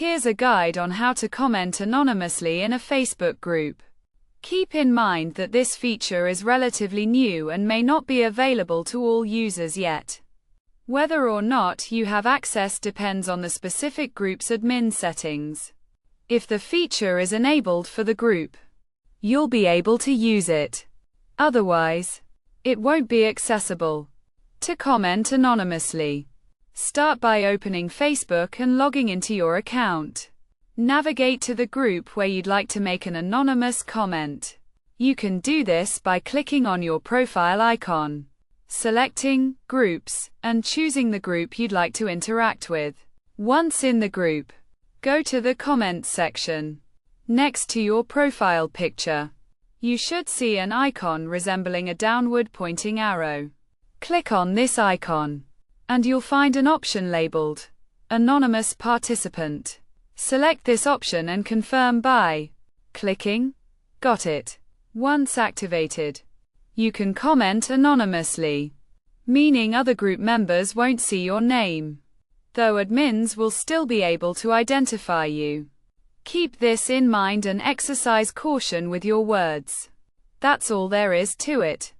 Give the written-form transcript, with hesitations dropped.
Here's a guide on how to comment anonymously in a Facebook group. Keep in mind that this feature is relatively new and may not be available to all users yet. Whether or not you have access depends on the specific group's admin settings. If the feature is enabled for the group, you'll be able to use it. Otherwise, it won't be accessible. To comment anonymously, start by opening Facebook and logging into your account. Navigate to the group where you'd like to make an anonymous comment. You can do this by clicking on your profile icon, selecting Groups, and choosing the group you'd like to interact with. Once in the group, go to the Comments section. Next to your profile picture, you should see an icon resembling a downward pointing arrow. Click on this icon, and you'll find an option labeled Anonymous Participant. Select this option and confirm by clicking Got it. Once activated, you can comment anonymously, meaning other group members won't see your name, though admins will still be able to identify you. Keep this in mind and exercise caution with your words. That's all there is to it.